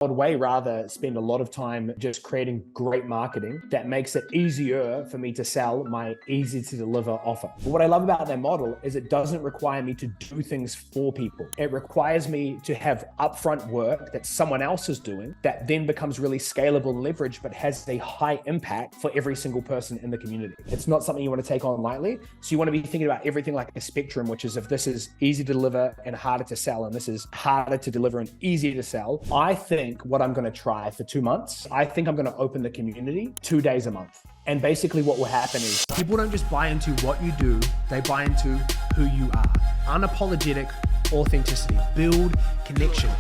would way rather spend a lot of time just creating great marketing that makes it easier for me to sell my easy to deliver offer. But what I love about their model is it doesn't require me to do things for people. It requires me to have upfront work that someone else is doing that then becomes really scalable and leveraged, but has a high impact for every single person in the community. It's not something you want to take on lightly. So you want to be thinking about everything like a spectrum, which is if this is easy to deliver and harder to sell, and this is harder to deliver and easy to sell, I think what I'm going to try for 2 months, I think I'm going to open the community 2 days a month. And basically what will happen is people don't just buy into what you do, they buy into who you are. Unapologetic authenticity, build connection.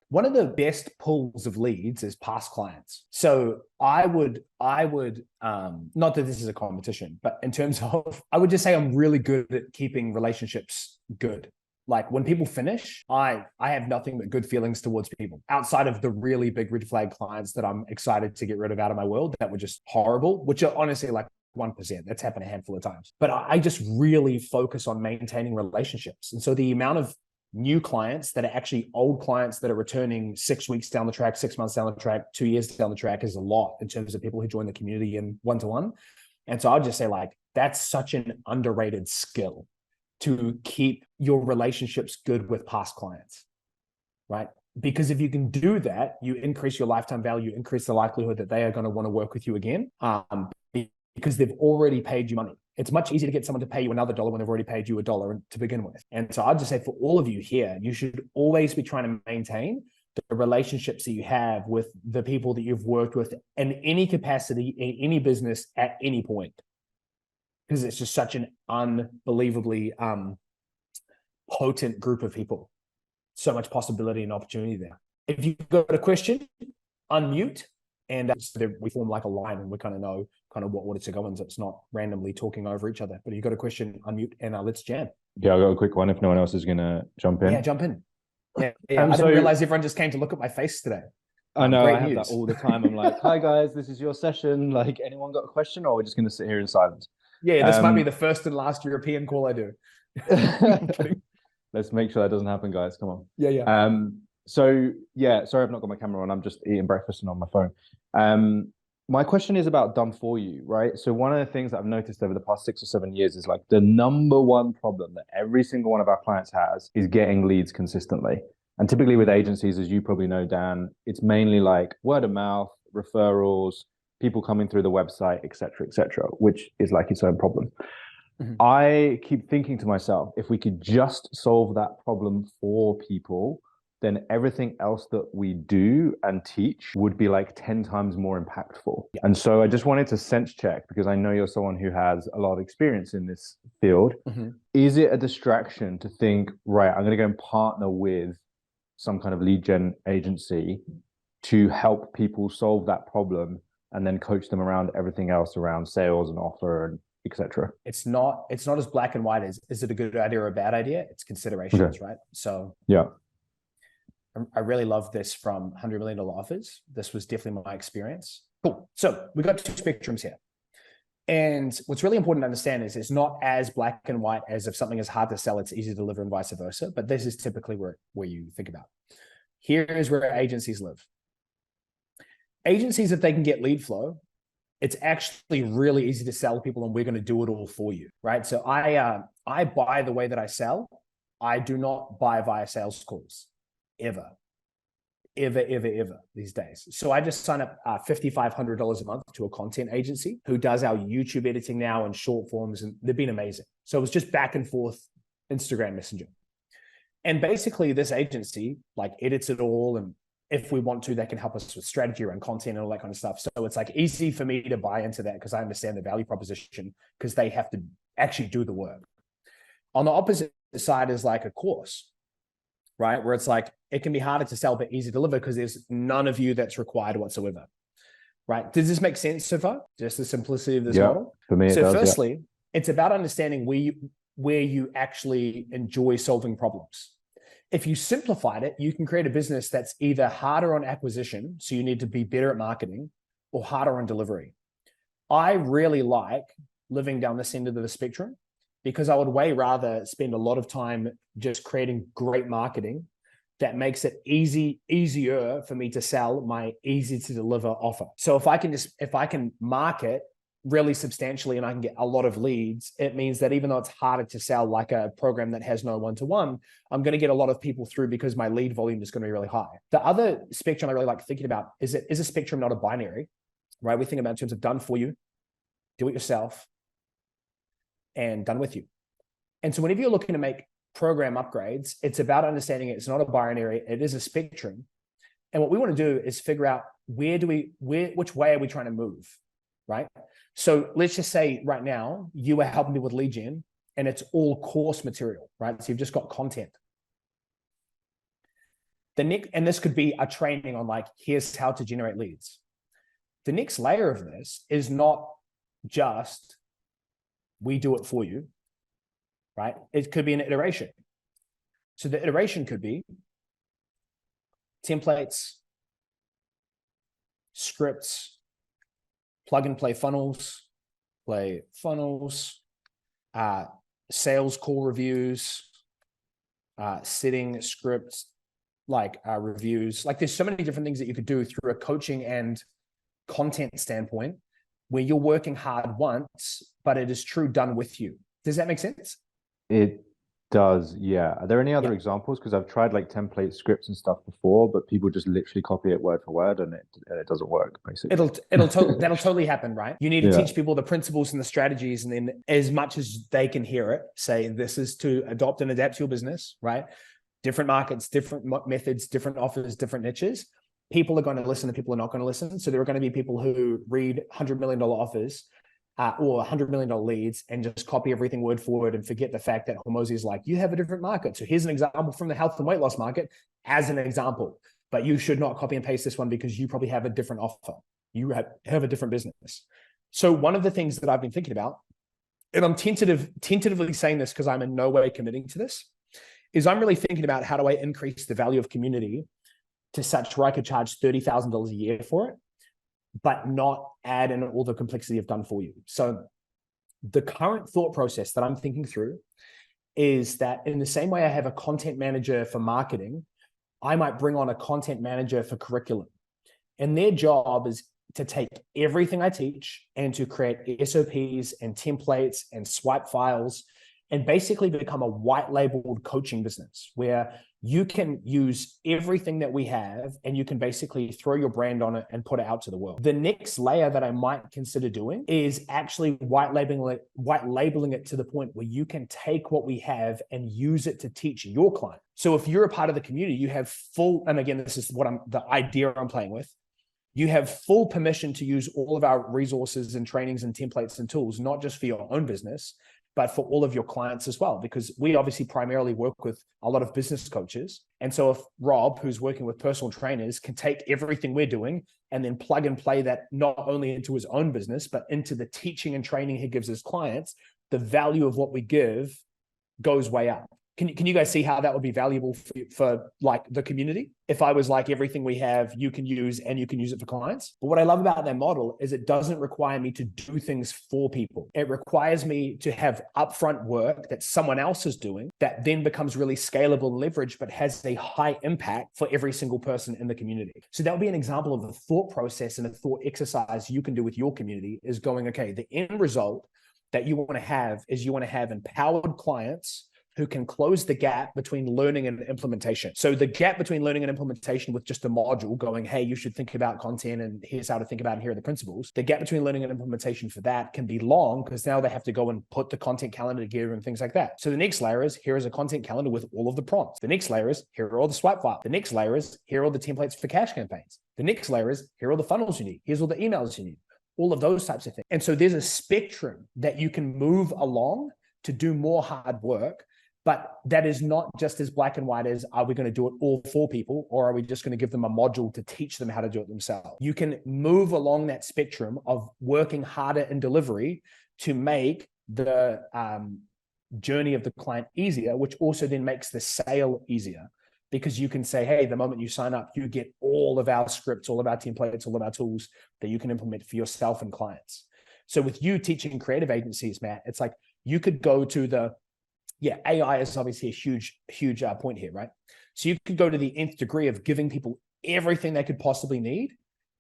one of the best pools of leads is past clients. So I would, not that this is a competition, but in terms of, I would just say I'm really good at keeping relationships good. Like when people finish, I have nothing but good feelings towards people outside of the really big red flag clients that I'm excited to get rid of out of my world that were just horrible, which are honestly like 1%. That's happened a handful of times. But I just really focus on maintaining relationships. And so the amount of new clients that are actually old clients that are returning 6 weeks down the track, 6 months down the track, 2 years down the track is a lot in terms of people who join the community in one-to-one. And so I'll just say like, that's such an underrated skill to keep your relationships good with past clients, right? Because if you can do that, you increase your lifetime value, increase the likelihood that they are going to want to work with you again because they've already paid you money. It's much easier to get someone to pay you another dollar when they've already paid you $1 to begin with. And so I'd just say for all of you here, you should always be trying to maintain the relationships that you have with the people that you've worked with in any capacity, in any business at any point. Because it's just such an unbelievably potent group of people. So much possibility and opportunity there. If you've got a question, unmute, and we form like a line and we kind of know what order to go in, so it's not randomly talking over each other. But if you've got a question, unmute, and let's jam. Yeah, I've got a quick one if no one else is going to jump in. Yeah, jump in. Yeah. I didn't realize everyone just came to look at my face today. I know, I have that all the time. I'm like, hi guys, this is your session. Like, anyone got a question, or we're just going to sit here in silence? Yeah, this might be the first and last European call I do. Let's make sure that doesn't happen, guys. Come on. Yeah. So yeah, sorry I've not got my camera on. I'm just eating breakfast and on my phone. My question is about done for you, right? So one of the things that I've noticed over the past 6 or 7 years is like the number one problem that every single one of our clients has is getting leads consistently. And typically with agencies, as you probably know, Dan, it's mainly like word of mouth, referrals, people coming through the website, et cetera, which is like its own problem. Mm-hmm. I keep thinking to myself, if we could just solve that problem for people, then everything else that we do and teach would be like 10 times more impactful. Yeah. And so I just wanted to sense check, because I know you're someone who has a lot of experience in this field. Mm-hmm. Is it a distraction to think, right, I'm going to go and partner with some kind of lead gen agency to help people solve that problem and then coach them around everything else around sales and offer and et cetera? It's not as black and white as, is it a good idea or a bad idea? It's considerations, okay. Right? So yeah. I really love this from $100 million offers. This was definitely my experience. Cool. So we got two spectrums here. And what's really important to understand is it's not as black and white as if something is hard to sell, it's easy to deliver and vice versa. But this is typically where you think about. Here is where agencies live. Agencies, if they can get lead flow, it's actually really easy to sell people and we're going to do it all for you, right? So I buy the way that I sell. I do not buy via sales calls. Ever these days. So I just sign up $5,500 a month to a content agency who does our YouTube editing now and short forms, and they've been amazing. So it was just back and forth Instagram Messenger. And basically this agency like edits it all, and if we want to, they can help us with strategy around content and all that kind of stuff. So it's like easy for me to buy into that because I understand the value proposition, because they have to actually do the work. On the opposite side is like a course, right? Where it's like, it can be harder to sell, but easy to deliver because there's none of you that's required whatsoever, right? Does this make sense so far? Just the simplicity of this model? For me, so firstly, it's about understanding where you actually enjoy solving problems. If you simplified it, you can create a business that's either harder on acquisition, so you need to be better at marketing, or harder on delivery. I really like living down this end of the spectrum, because I would way rather spend a lot of time just creating great marketing that makes it easier for me to sell my easy to deliver offer. So if I can market really substantially and I can get a lot of leads, it means that even though it's harder to sell like a program that has no one-to-one, I'm going to get a lot of people through because my lead volume is going to be really high. The other spectrum I really like thinking about is a spectrum, not a binary, right? We think about in terms of done for you, do it yourself, and done with you. And so whenever you're looking to make program upgrades, it's about understanding it's not a binary, it is a spectrum. And what we want to do is figure out which way are we trying to move, right? So let's just say right now you are helping me with lead gen and it's all course material, right? So you've just got content. And this could be a training on like, here's how to generate leads. The next layer of this is not just we do it for you, right? It could be an iteration. So the iteration could be templates, scripts, plug and play funnels, sales call reviews, setting scripts, like reviews. Like there's so many different things that you could do through a coaching and content standpoint where you're working hard once, but it is true done with you. Does that make sense? It does, yeah. Are there any other examples? Because I've tried like template scripts and stuff before, but people just literally copy it word for word and it doesn't work, basically. That'll totally happen, right? You need to teach people the principles and the strategies, and then as much as they can hear it, say this is to adopt and adapt to your business, right? Different markets, different methods, different offers, different niches. People are going to listen and people are not going to listen. So there are going to be people who read $100 million offers or $100 million leads and just copy everything word for word and forget the fact that Hormozi is like, you have a different market. So here's an example from the health and weight loss market as an example, but you should not copy and paste this one because you probably have a different offer. You have a different business. So one of the things that I've been thinking about, and I'm tentatively saying this because I'm in no way committing to this, is I'm really thinking about how do I increase the value of community to such where I could charge $30,000 a year for it, but not add in all the complexity of done for you. So the current thought process that I'm thinking through is that in the same way I have a content manager for marketing, I might bring on a content manager for curriculum. And their job is to take everything I teach and to create SOPs and templates and swipe files and basically become a white labeled coaching business where you can use everything that we have and you can basically throw your brand on it and put it out to the world. The next layer that I might consider doing is actually white labeling it to the point where you can take what we have and use it to teach your client. So if you're a part of the community, you have full, and again, this is the idea I'm playing with. You have full permission to use all of our resources and trainings and templates and tools, not just for your own business, but for all of your clients as well, because we obviously primarily work with a lot of business coaches. And so if Rob, who's working with personal trainers, can take everything we're doing and then plug and play that not only into his own business, but into the teaching and training he gives his clients, the value of what we give goes way up. Can you guys see how that would be valuable for like the community? If I was like, everything we have, you can use and you can use it for clients. But what I love about that model is it doesn't require me to do things for people. It requires me to have upfront work that someone else is doing that then becomes really scalable and leveraged, but has a high impact for every single person in the community. So that would be an example of a thought process and a thought exercise you can do with your community is going, okay, the end result that you want to have is you want to have empowered clients who can close the gap between learning and implementation. So the gap between learning and implementation with just a module going, hey, you should think about content and here's how to think about it and here are the principles. The gap between learning and implementation for that can be long because now they have to go and put the content calendar together and things like that. So the next layer is here is a content calendar with all of the prompts. The next layer is here are all the swipe files. The next layer is here are all the templates for cash campaigns. The next layer is here are all the funnels you need. Here's all the emails you need. All of those types of things. And so there's a spectrum that you can move along to do more hard work. But that is not just as black and white as are we going to do it all for people or are we just going to give them a module to teach them how to do it themselves? You can move along that spectrum of working harder in delivery to make the journey of the client easier, which also then makes the sale easier because you can say, hey, the moment you sign up, you get all of our scripts, all of our templates, all of our tools that you can implement for yourself and clients. So with you teaching creative agencies, Matt, it's like you could go to AI is obviously a huge point here, right? So you could go to the nth degree of giving people everything they could possibly need.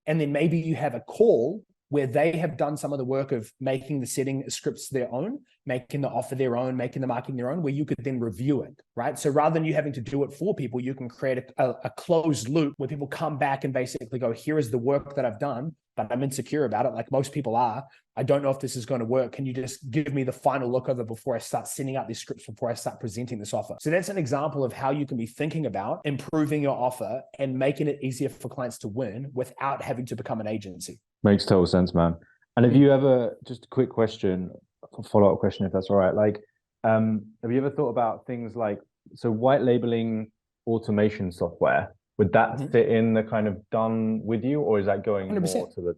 And then maybe you have a call where they have done some of the work of making the setting scripts their own, making the offer their own, making the marketing their own, where you could then review it, right? So rather than you having to do it for people, you can create a closed loop where people come back and basically go, here is the work that I've done, but I'm insecure about it, like most people are. I don't know if this is going to work. Can you just give me the final look over before I start sending out these scripts, before I start presenting this offer? So that's an example of how you can be thinking about improving your offer and making it easier for clients to win without having to become an agency. Makes total sense, man. And have you ever, just a quick question, follow-up question, if that's all right. Like, have you ever thought about things like, so white labeling automation software, would that fit in the kind of done with you, or is that going 100%. More to the,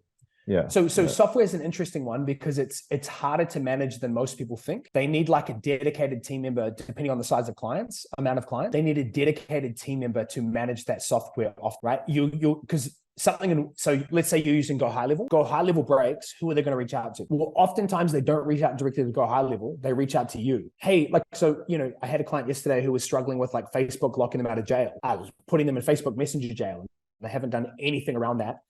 yeah. So software is an interesting one because it's harder to manage than most people think. They need like a dedicated team member, depending on the size of clients, amount of clients, they need a dedicated team member to manage that software off, right? Because so let's say you're using Go High Level breaks, who are they going to reach out to? Well, oftentimes they don't reach out directly to Go High Level. They reach out to you. Hey, like, so, I had a client yesterday who was struggling with like Facebook locking them out of jail. I was putting them in Facebook Messenger jail. They haven't done anything around that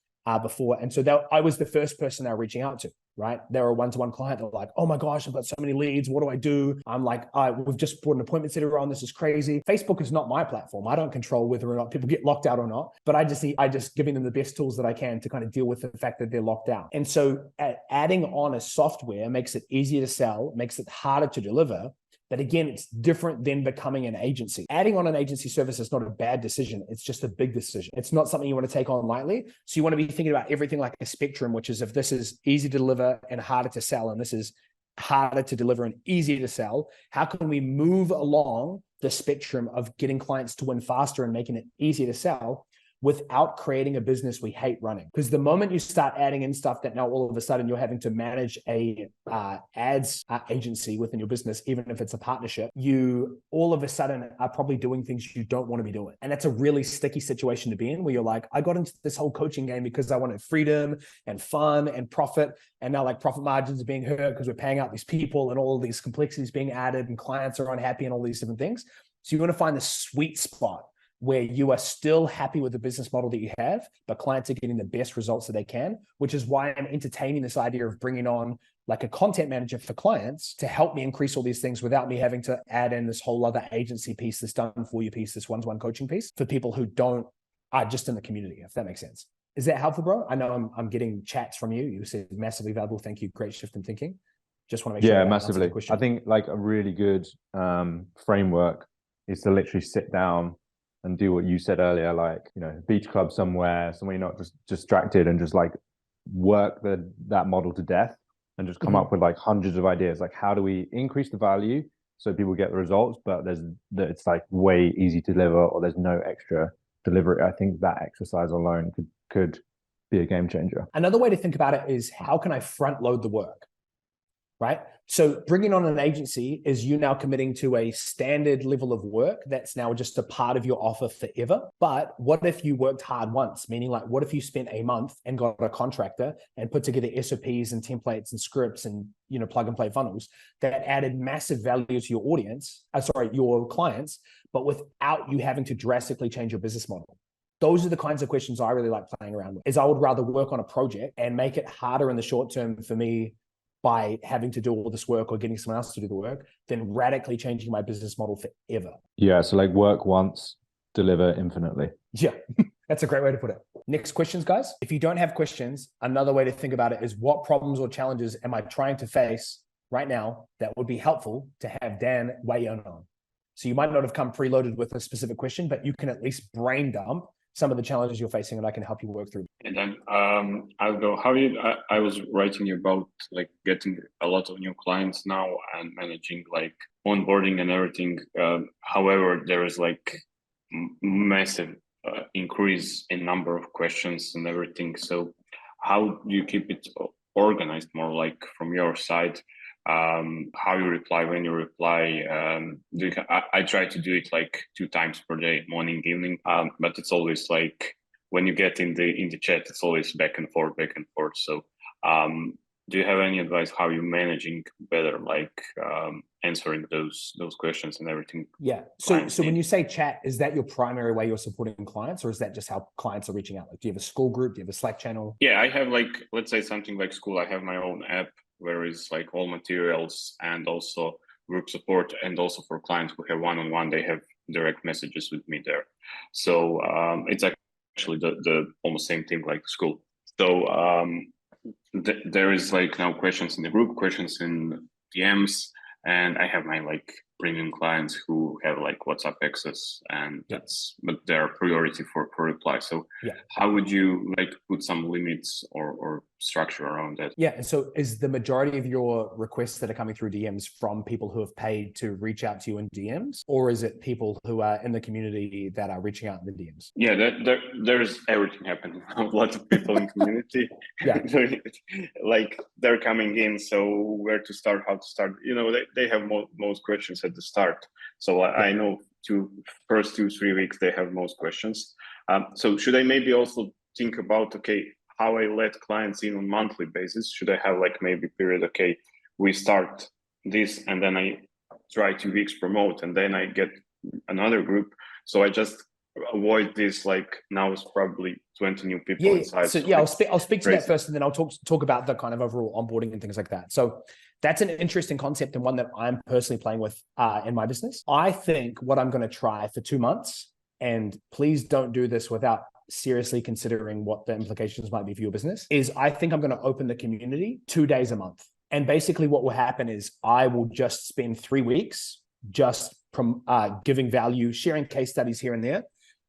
before. And so I was the first person they were reaching out to, right? They were a one-to-one client. They're like, oh my gosh, I've got so many leads. What do I do? I'm like, we've just put an appointment setter on. This is crazy. Facebook is not my platform. I don't control whether or not people get locked out or not, but I just giving them the best tools that I can to kind of deal with the fact that they're locked out. And so adding on a software makes it easier to sell, makes it harder to deliver. But again, it's different than becoming an agency. Adding on an agency service is not a bad decision. It's just a big decision. It's not something you want to take on lightly. So you want to be thinking about everything like a spectrum, which is if this is easy to deliver and harder to sell, and this is harder to deliver and easier to sell, how can we move along the spectrum of getting clients to win faster and making it easier to sell without creating a business we hate running? Because the moment you start adding in stuff that now all of a sudden you're having to manage a ads agency within your business, even if it's a partnership, you all of a sudden are probably doing things you don't want to be doing. And that's a really sticky situation to be in, where you're like, I got into this whole coaching game because I wanted freedom and fun and profit. And now like profit margins are being hurt because we're paying out these people and all of these complexities being added and clients are unhappy and all these different things. So you want to find the sweet spot where you are still happy with the business model that you have, but clients are getting the best results that they can, which is why I'm entertaining this idea of bringing on like a content manager for clients to help me increase all these things without me having to add in this whole other agency piece, this done for you piece, this one-to-one coaching piece for people who are just in the community, if that makes sense. Is that helpful, bro? I know I'm getting chats from you. You said massively valuable. Thank you. Great shift in thinking. Just want to make sure. Yeah, massively. I think like a really good framework is to literally sit down and do what you said earlier, like, beach club somewhere you're not just distracted, and just like work that model to death and just come up with like hundreds of ideas. Like, how do we increase the value so people get the results, but it's like way easy to deliver, or there's no extra delivery? I think that exercise alone could be a game changer. Another way to think about it is, how can I front load the work? Right? So bringing on an agency is you now committing to a standard level of work that's now just a part of your offer forever. But what if you worked hard once? Meaning, like, what if you spent a month and got a contractor and put together SOPs and templates and scripts and, plug and play funnels that added massive value to your audience, your clients, but without you having to drastically change your business model? Those are the kinds of questions I really like playing around with. Is I would rather work on a project and make it harder in the short term for me by having to do all this work or getting someone else to do the work than radically changing my business model forever. Yeah. So like, work once, deliver infinitely. Yeah. That's a great way to put it. Next questions, guys. If you don't have questions, another way to think about it is, what problems or challenges am I trying to face right now that would be helpful to have Dan weigh in on? So you might not have come preloaded with a specific question, but you can at least brain dump some of the challenges you're facing, and I can help you work through. And then I'll go. I was writing you about like getting a lot of new clients now and managing like onboarding and everything. However, there is like massive increase in number of questions and everything. So how do you keep it organized more, like from your side? How you reply, when you reply. I try to do it like 2 times per day, morning, evening. But it's always like, when you get in the chat, it's always back and forth. So do you have any advice how you managing better, like answering those questions and everything? Yeah. So when you say chat, is that your primary way you're supporting clients, or is that just how clients are reaching out? Like, do you have a school group? Do you have a Slack channel? Yeah, I have, like, let's say something like school. I have my own app where is like all materials and also group support, and also for clients who have one-on-one, they have direct messages with me there. So it's actually the almost same thing like school. So there is like now questions in the group, questions in DMs, and I have my like premium clients who have like WhatsApp access, and but they're a priority for reply. So how would you like put some limits or structure around that? Yeah. And so is the majority of your requests that are coming through DMs from people who have paid to reach out to you in DMs, or is it people who are in the community that are reaching out in the DMs? Yeah, there's everything happening. Lots of people in community. Like they're coming in, so where to start, how to start, they have most questions at the start. So I know first 2-3 weeks they have most questions. So should I maybe also think about, okay, how I let clients in on monthly basis? Should I have like maybe period, okay, we start this and then I try 2 weeks promote and then I get another group. So I just avoid this, like now it's probably 20 new people inside. So I'll speak to that first, and then I'll talk about the kind of overall onboarding and things like that. So that's an interesting concept, and one that I'm personally playing with in my business. I think what I'm going to try for 2 months, and please don't do this without seriously considering what the implications might be for your business, is I think I'm going to open the community 2 days a month. And basically what will happen is I will just spend 3 weeks just giving value, sharing case studies here and there.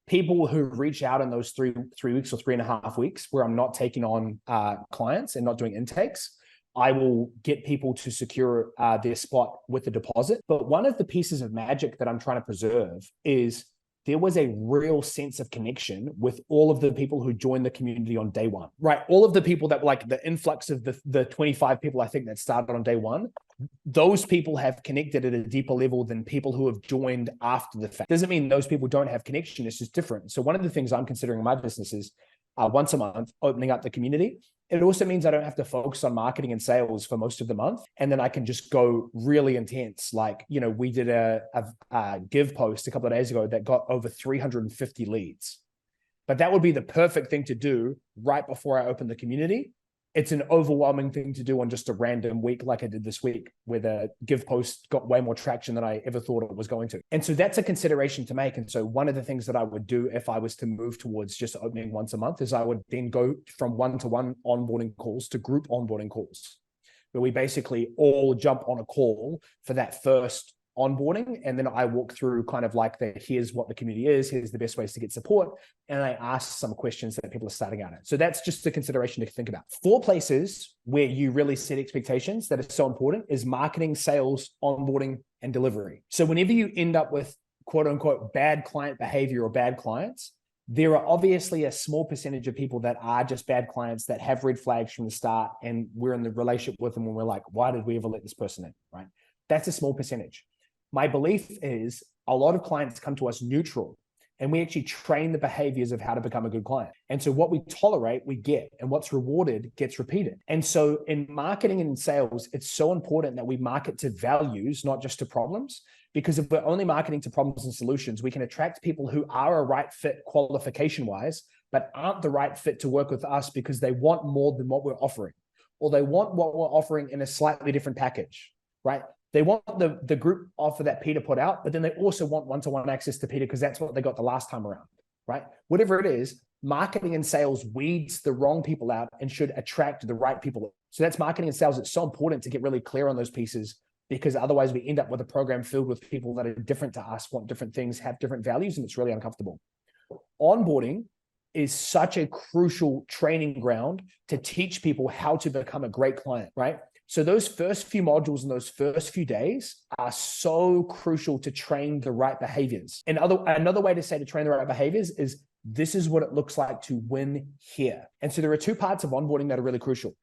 People who reach out in those three weeks or 3.5 weeks where I'm not taking on clients and not doing intakes, I will get people to secure their spot with a deposit. But one of the pieces of magic that I'm trying to preserve is there was a real sense of connection with all of the people who joined the community on day one, right? All of the people that were like the influx of the 25 people, I think, that started on day one, those people have connected at a deeper level than people who have joined after the fact. Doesn't mean those people don't have connection. It's just different. So one of the things I'm considering in my business is once a month, opening up the community. It also means I don't have to focus on marketing and sales for most of the month. And then I can just go really intense. Like, we did a give post a couple of days ago that got over 350 leads. But that would be the perfect thing to do right before I open the community. It's an overwhelming thing to do on just a random week like I did this week, where the give post got way more traction than I ever thought it was going to. And so that's a consideration to make. And so one of the things that I would do if I was to move towards just opening once a month is I would then go from one-to-one onboarding calls to group onboarding calls, where we basically all jump on a call for that first onboarding. And then I walk through kind of like here's what the community is, here's the best ways to get support. And I ask some questions that people are starting out at. So that's just a consideration to think about. 4 places where you really set expectations that are so important is marketing, sales, onboarding, and delivery. So whenever you end up with quote unquote bad client behavior or bad clients, there are obviously a small percentage of people that are just bad clients that have red flags from the start. And we're in the relationship with them and we're like, why did we ever let this person in, right? That's a small percentage. My belief is a lot of clients come to us neutral, and we actually train the behaviors of how to become a good client. And so what we tolerate, we get, and what's rewarded gets repeated. And so in marketing and in sales, it's so important that we market to values, not just to problems, because if we're only marketing to problems and solutions, we can attract people who are a right fit qualification-wise, but aren't the right fit to work with us because they want more than what we're offering, or they want what we're offering in a slightly different package, right? They want the group offer that Peter put out, but then they also want one-to-one access to Peter because that's what they got the last time around, right? Whatever it is, marketing and sales weeds the wrong people out and should attract the right people. So that's marketing and sales. It's so important to get really clear on those pieces, because otherwise we end up with a program filled with people that are different to us, want different things, have different values, and it's really uncomfortable. Onboarding is such a crucial training ground to teach people how to become a great client, right? So those first few modules and those first few days are so crucial to train the right behaviors. And another way to say to train the right behaviors is this is what it looks like to win here. And so there are 2 parts of onboarding that are really crucial.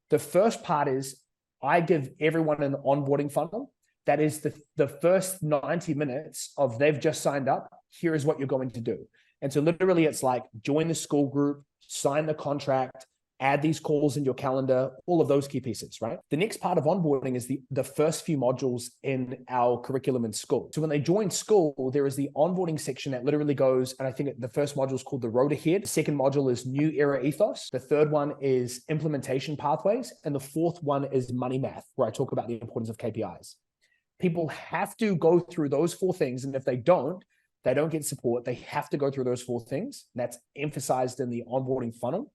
The first part is I give everyone an onboarding funnel. That is the first 90 minutes of they've just signed up. Here is what you're going to do. And so literally it's like join the school group, sign the contract, add these calls in your calendar, all of those key pieces, right? The next part of onboarding is the first few modules in our curriculum in school. So when they join school, there is the onboarding section that literally goes, and I think the first module is called the road ahead. The second module is new era ethos. The third one is implementation pathways. And the fourth one is money math, where I talk about the importance of KPIs. People have to go through those four things. And if they don't get support. They have to go through those four things. That's emphasized in the onboarding funnel,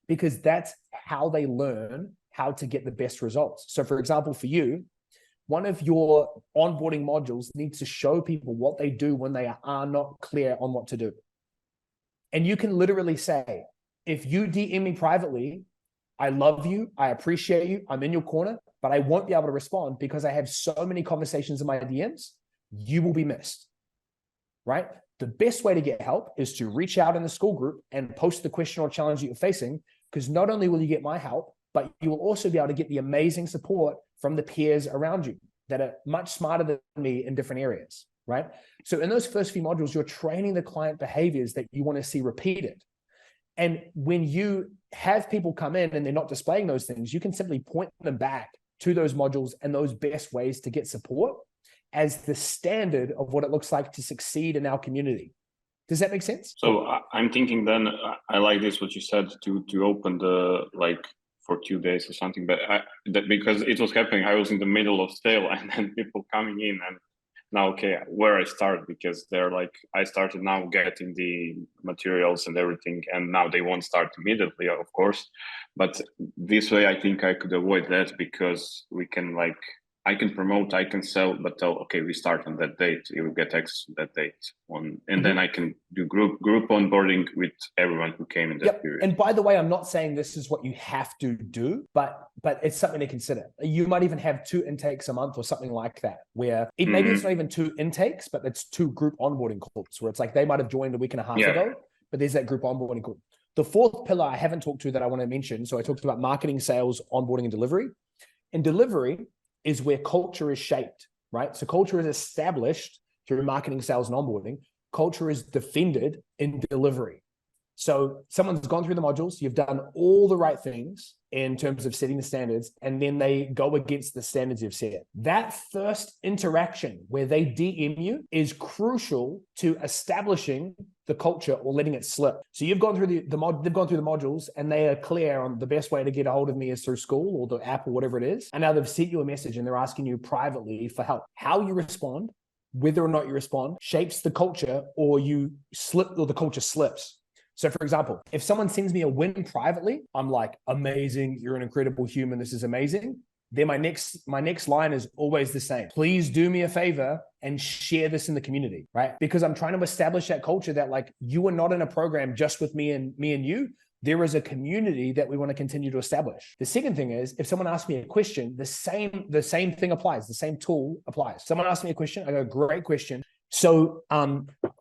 because that's how they learn how to get the best results. So for example, for you, one of your onboarding modules needs to show people what they do when they are not clear on what to do. And you can literally say, if you DM me privately, I love you, I appreciate you, I'm in your corner, but I won't be able to respond because I have so many conversations in my DMs, you will be missed, right? The best way to get help is to reach out in the school group and post the question or challenge that you're facing, because not only will you get my help, but you will also be able to get the amazing support from the peers around you that are much smarter than me in different areas, right? So in those first few modules, you're training the client behaviors that you want to see repeated. And when you have people come in and they're not displaying those things, you can simply point them back to those modules and those best ways to get support as the standard of what it looks like to succeed in our community. Does that make sense? So I'm thinking then, I like this, what you said, to open the, like, for 2 days or something, but because it was happening, I was in the middle of sale and then people coming in, and now, okay, where I start, because they're like, I started now getting the materials and everything, and now they won't start immediately, of course, but this way I think I could avoid that, because we can, like, I can promote, I can sell, but tell, okay, we start on that date, you will get X that date on, and then I can do group onboarding with everyone who came in that period. And by the way, I'm not saying this is what you have to do, but it's something to consider. You might even have 2 intakes a month or something like that, where maybe it's not even 2 intakes, but it's 2 group onboarding calls, where it's like they might have joined a week and a half ago, but there's that group onboarding call. The fourth pillar I haven't talked to that I want to mention. So I talked about marketing, sales, onboarding, and delivery. In delivery is where culture is shaped, right? So culture is established through marketing, sales, and onboarding. Culture is defended in delivery. So someone's gone through the modules, you've done all the right things in terms of setting the standards, and then they go against the standards you've set. That first interaction where they DM you is crucial to establishing the culture or letting it slip. So you've gone through they've gone through the modules, and they are clear on the best way to get a hold of me is through school or the app or whatever it is. And now they've sent you a message and they're asking you privately for help. How you respond, whether or not you respond, shapes the culture, or you slip, or the culture slips. So for example, if someone sends me a win privately, I'm like, amazing, you're an incredible human, this is amazing. Then my next line is always the same. Please do me a favor and share this in the community, right? Because I'm trying to establish that culture that, like, you are not in a program just with me and you. There is a community that we want to continue to establish. The second thing is, if someone asks me a question, the same thing applies. The same tool applies. Someone asks me a question, I go, great question. So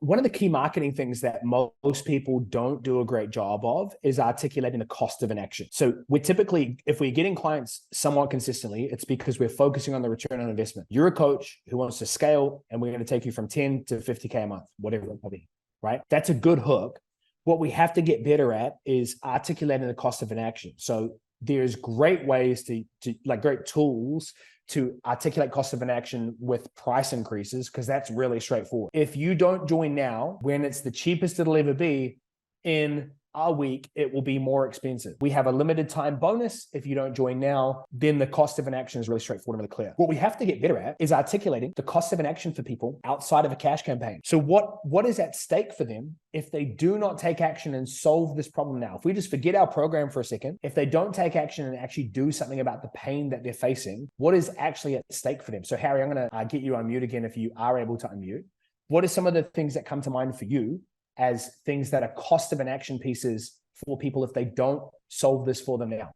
one of the key marketing things that most people don't do a great job of is articulating the cost of an action. So we're typically, if we're getting clients somewhat consistently, it's because we're focusing on the return on investment. You're a coach who wants to scale, and we're going to take you from 10 to 50K a month, whatever it might be, right? That's a good hook. What we have to get better at is articulating the cost of an action. So there's great ways to like great tools to articulate cost of an action with price increases, because that's really straightforward. If you don't join now, when it's the cheapest it'll ever be, in a week, it will be more expensive. We have a limited time bonus. If you don't join now, then the cost of an action is really straightforward and really clear. What we have to get better at is articulating the cost of an action for people outside of a cash campaign. So what is at stake for them if they do not take action and solve this problem now? If we just forget our program for a second, if they don't take action and actually do something about the pain that they're facing, what is actually at stake for them? So Harry, I'm going to get you on mute again if you are able to unmute. What are some of the things that come to mind for you as things that are cost of an action pieces for people if they don't solve this for them now?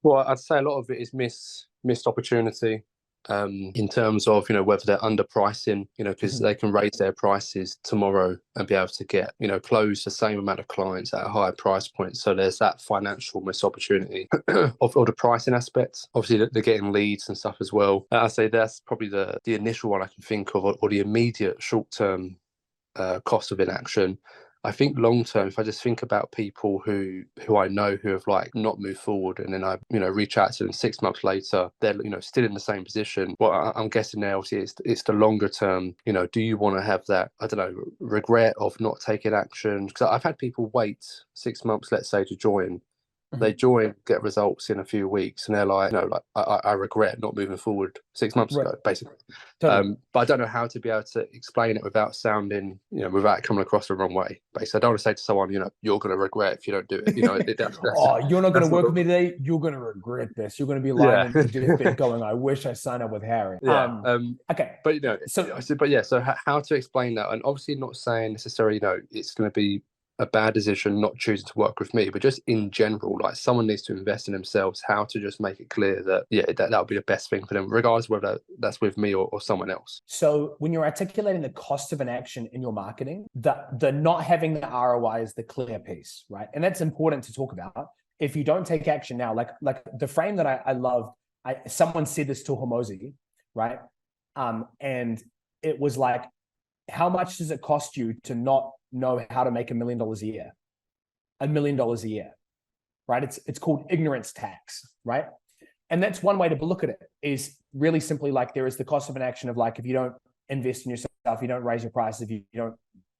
Well, I'd say a lot of it is missed opportunity in terms of, whether they're underpricing, because they can raise their prices tomorrow and be able to get, close the same amount of clients at a higher price point. So there's that financial missed opportunity of the pricing aspect. Obviously, they're getting leads and stuff as well. I'd say that's probably the initial one I can think of, or the immediate short-term cost of inaction. I think long term, if I just think about people who I know who have like not moved forward, and then I reach out to them 6 months later, they're still in the same position. Well, I'm guessing now it's the longer term. Do you want to have that, I don't know, regret of not taking action? Because I've had people wait 6 months, let's say, to join. They join, get results in a few weeks, and they're like, I regret not moving forward 6 months ago, basically. Totally. But I don't know how to be able to explain it without sounding, without coming across the wrong way. Basically, I don't want to say to someone, you're going to regret if you don't do it. Oh, you're not going to work with me today. You're going to regret this. You're going to be lying on your deathbed going, I wish I signed up with Harry. Yeah. Okay. But so how to explain that? And obviously not saying necessarily, it's going to be a bad decision not choosing to work with me, but just in general, like someone needs to invest in themselves, how to just make it clear that that'll be the best thing for them, regardless whether that's with me or someone else. So when you're articulating the cost of an action in your marketing, the not having the ROI is the clear piece, right? And that's important to talk about. If you don't take action now, like the frame that I love, someone said this to Hormozi, right? And it was like, how much does it cost you to not know how to make $1 million a year? $1 million a year, right? It's called ignorance tax, right? And that's one way to look at it, is really simply like there is the cost of an action of like, if you don't invest in yourself, you don't raise your prices, if you don't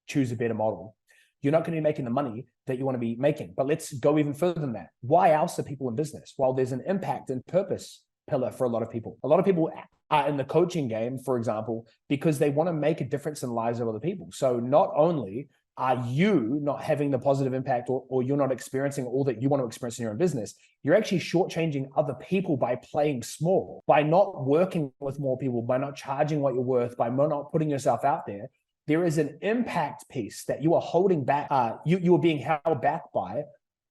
choose a better model, you're not going to be making the money that you want to be making. But let's go even further than that. Why else are people in business? Well, there's an impact and purpose pillar for a lot of people. A lot of people are in the coaching game, for example, because they want to make a difference in the lives of other people. So not only are you not having the positive impact or you're not experiencing all that you want to experience in your own business, you're actually shortchanging other people by playing small, by not working with more people, by not charging what you're worth, by not putting yourself out there. There is an impact piece that you are holding back, you are being held back by,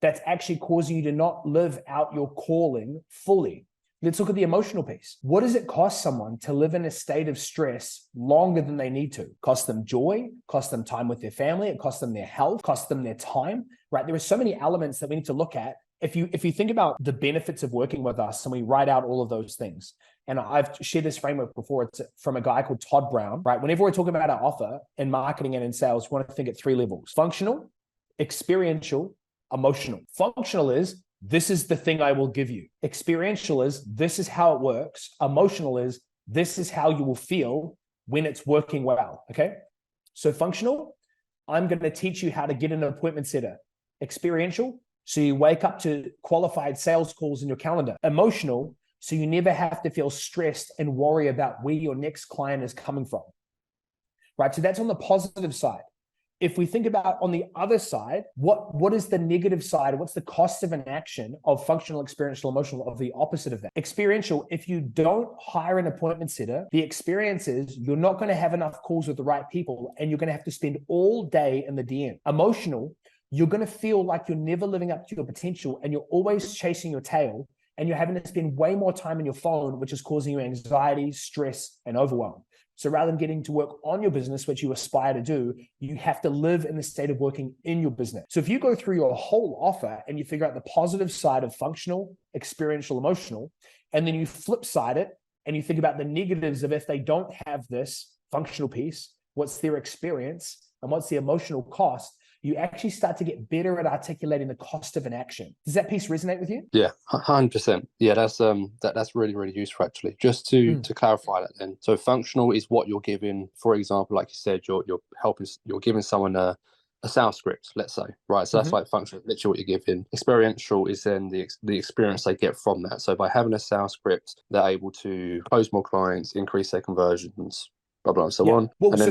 that's actually causing you to not live out your calling fully. Let's look at the emotional piece. What does it cost someone to live in a state of stress longer than they need to? Cost them joy, cost them time with their family, it costs them their health, cost them their time, right? There are so many elements that we need to look at. If you think about the benefits of working with us and we write out all of those things, and I've shared this framework before, it's from a guy called Todd Brown, right? Whenever we're talking about our offer in marketing and in sales, we want to think at 3 levels: functional, experiential, emotional. Functional is, this is the thing I will give you. Experiential is, this is how it works. Emotional is, this is how you will feel when it's working well, okay? So functional, I'm going to teach you how to get an appointment setter. Experiential, so you wake up to qualified sales calls in your calendar. Emotional, so you never have to feel stressed and worry about where your next client is coming from, right? So that's on the positive side. If we think about on the other side, what is the negative side? What's the cost of an action of functional, experiential, emotional, of the opposite of that? Experiential, if you don't hire an appointment setter, the experience is you're not going to have enough calls with the right people and you're going to have to spend all day in the DM. Emotional, you're going to feel like you're never living up to your potential and you're always chasing your tail and you're having to spend way more time on your phone, which is causing you anxiety, stress, and overwhelm. So rather than getting to work on your business, which you aspire to do, you have to live in the state of working in your business. So if you go through your whole offer and you figure out the positive side of functional, experiential, emotional, and then you flip side it and you think about the negatives of if they don't have this functional piece, what's their experience and what's the emotional cost, you actually start to get better at articulating the cost of an action. Does that piece resonate with you? Yeah, 100%. Yeah, that's really, really useful actually. Just to clarify that then. So functional is what you're giving. For example, like you said, you're giving someone a sales script, let's say, right? So that's like functional, literally what you're giving. Experiential is then the experience they get from that. So by having a sales script, they're able to close more clients, increase their conversions, blah blah, and so on. Well, and then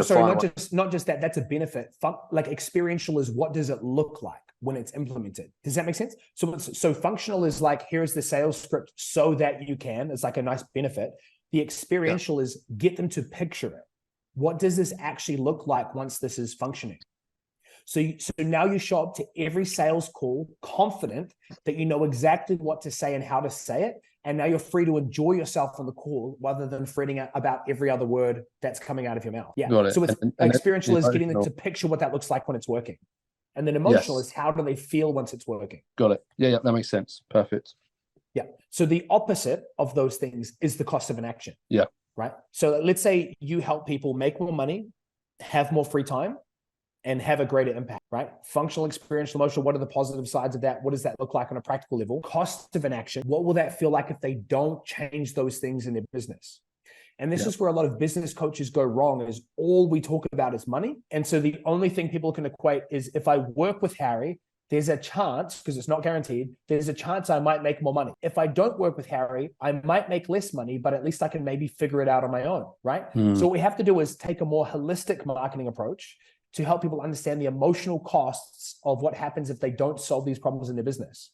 not just that. That's a benefit. Like experiential is, what does it look like when it's implemented? Does that make sense? So functional is like, here's the sales script so that you can. It's like a nice benefit. The experiential is get them to picture it. What does this actually look like once this is functioning? So now you show up to every sales call confident that you know exactly what to say and how to say it. And now you're free to enjoy yourself on the call rather than fretting out about every other word that's coming out of your mouth. Yeah. So it's experiential is getting them to picture what that looks like when it's working. And then emotional is how do they feel once it's working? Got it. Yeah, that makes sense. Perfect. Yeah. So the opposite of those things is the cost of an action. Yeah. Right. So let's say you help people make more money, have more free time, and have a greater impact, right? Functional, experiential, emotional. What are the positive sides of that? What does that look like on a practical level? Cost of inaction. What will that feel like if they don't change those things in their business? And this is where a lot of business coaches go wrong, is all we talk about is money. And so the only thing people can equate is, if I work with Harry, there's a chance, because it's not guaranteed, there's a chance I might make more money. If I don't work with Harry, I might make less money, but at least I can maybe figure it out on my own, right? So what we have to do is take a more holistic marketing approach to help people understand the emotional costs of what happens if they don't solve these problems in their business.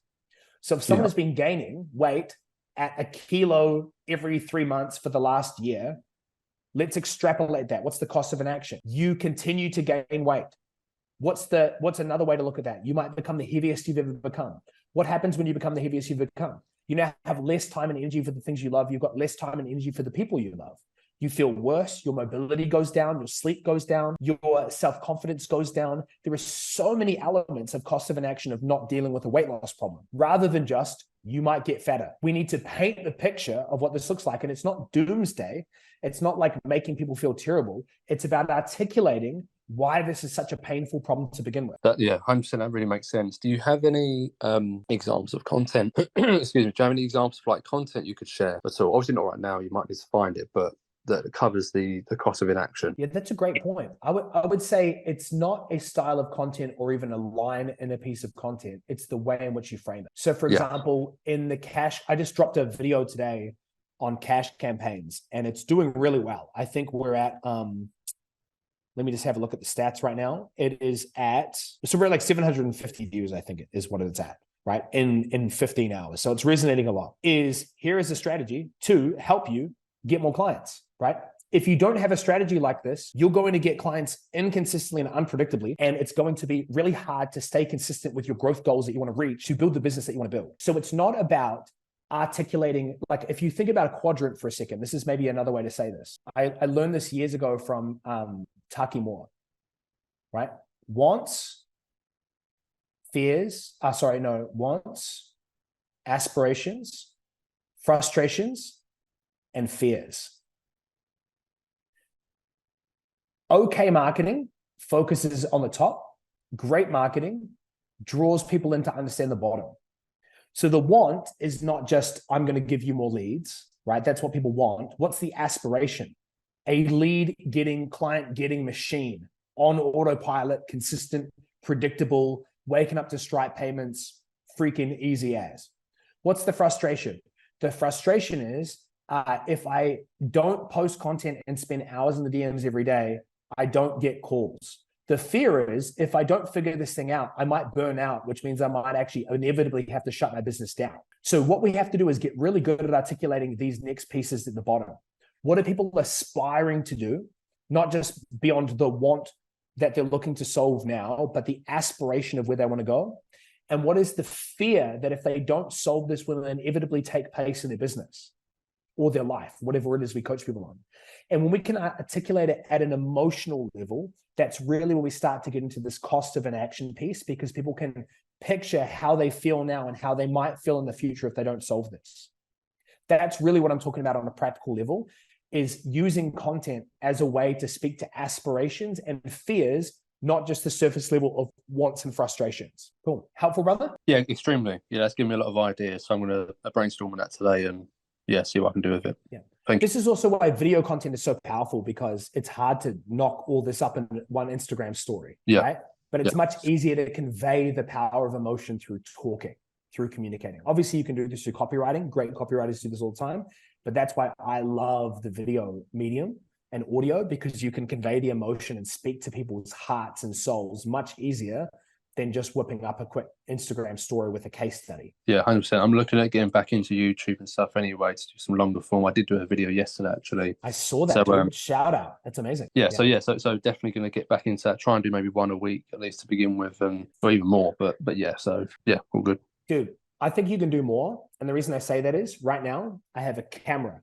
So if someone has been gaining weight at 1 kilo every 3 months for the last year, let's extrapolate that. What's the cost of inaction? You continue to gain weight. What's another way to look at that? You might become the heaviest you've ever become. What happens when you become the heaviest you've become? You now have less time and energy for the things you love. You've got less time and energy for the people you love. You feel worse. Your mobility goes down. Your sleep goes down. Your self-confidence goes down. There are so many elements of cost of inaction of not dealing with a weight loss problem, rather than just, you might get fatter. We need to paint the picture of what this looks like. And it's not doomsday. It's not like making people feel terrible. It's about articulating why this is such a painful problem to begin with. 100%, that really makes sense. Do you have any examples of content? Excuse me. Do you have any examples of like content you could share at all? Obviously not right now. You might need to find it, but that covers the cost of inaction. Yeah, that's a great point. I would say it's not a style of content or even a line in a piece of content. It's the way in which you frame it. So for example, in the cash, I just dropped a video today on cash campaigns, and it's doing really well. I think we're at, let me just have a look at the stats right now. It is at, so we're at like 750 views, I think is what it's at, right? In 15 hours. So it's resonating a lot. Here is a strategy to help you get more clients, right? If you don't have a strategy like this, you're going to get clients inconsistently and unpredictably, and it's going to be really hard to stay consistent with your growth goals that you want to reach to build the business that you want to build. So it's not about articulating, like if you think about a quadrant for a second, this is maybe another way to say this. I learned this years ago from Taki Moore, right? Wants, aspirations, frustrations, and fears. Okay marketing focuses on the top. Great marketing draws people in to understand the bottom. So the want is not just, I'm going to give you more leads, right? That's what people want. What's the aspiration? A lead getting, client getting machine on autopilot, consistent, predictable, waking up to Stripe payments, freaking easy as. What's the frustration? The frustration is, if I don't post content and spend hours in the DMs every day, I don't get calls. The fear is, if I don't figure this thing out, I might burn out, which means I might actually inevitably have to shut my business down. So what we have to do is get really good at articulating these next pieces at the bottom. What are people aspiring to do? Not just beyond the want that they're looking to solve now, but the aspiration of where they want to go. And what is the fear that if they don't solve this, will inevitably take place in their business or their life, whatever it is we coach people on. And when we can articulate it at an emotional level, that's really where we start to get into this cost of inaction piece, because people can picture how they feel now and how they might feel in the future if they don't solve this. That's really what I'm talking about on a practical level, is using content as a way to speak to aspirations and fears, not just the surface level of wants and frustrations. Cool. Helpful, brother? Yeah, extremely. Yeah, that's given me a lot of ideas. So I'm going to brainstorm on that today and see what I can do with it. Yeah. Thank you. This is also why video content is so powerful, because it's hard to knock all this up in one Instagram story, right? But it's much easier to convey the power of emotion through talking, through communicating. Obviously, you can do this through copywriting. Great copywriters do this all the time. But that's why I love the video medium and audio, because you can convey the emotion and speak to people's hearts and souls much easier than just whipping up a quick Instagram story with a case study. Yeah, 100%. I'm looking at getting back into YouTube and stuff anyway to do some longer form. I did do a video yesterday, actually. I saw that. So, shout out. That's amazing. Yeah. So definitely going to get back into that. Try and do maybe one a week at least to begin with, or even more. But yeah. So yeah, all good. Dude, I think you can do more. And the reason I say that is, right now I have a camera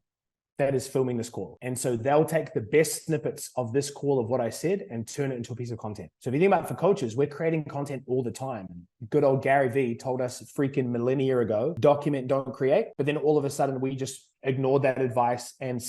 that is filming this call. And so they'll take the best snippets of this call of what I said and turn it into a piece of content. So if you think about it, for coaches, we're creating content all the time. Good old Gary Vee told us freaking millennia ago, document, don't create. But then all of a sudden we just ignored that advice and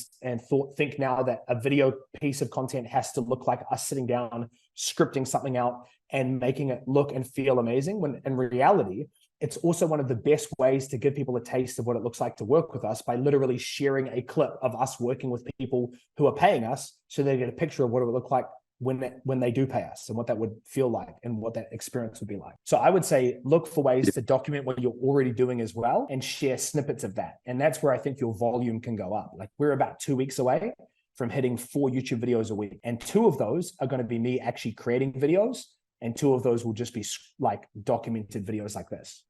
think now that a video piece of content has to look like us sitting down scripting something out and making it look and feel amazing, when in reality, it's also one of the best ways to give people a taste of what it looks like to work with us by literally sharing a clip of us working with people who are paying us, so they get a picture of what it would look like when they do pay us and what that would feel like and what that experience would be like. So I would say look for ways to document what you're already doing as well and share snippets of that. And that's where I think your volume can go up. Like we're about 2 weeks away from hitting 4 YouTube videos a week. And 2 of those are going to be me actually creating videos. And 2 of those will just be like documented videos like this.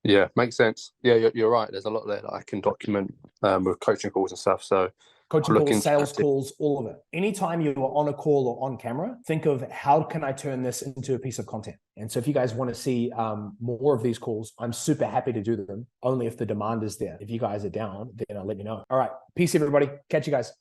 Yeah, makes sense. Yeah, you're right. There's a lot there that I can document with coaching calls and stuff. So coaching calls, sales calls, all of it. Anytime you are on a call or on camera, think of how can I turn this into a piece of content? And so if you guys want to see more of these calls, I'm super happy to do them, only if the demand is there. If you guys are down, then I'll let you know. All right. Peace, everybody. Catch you guys.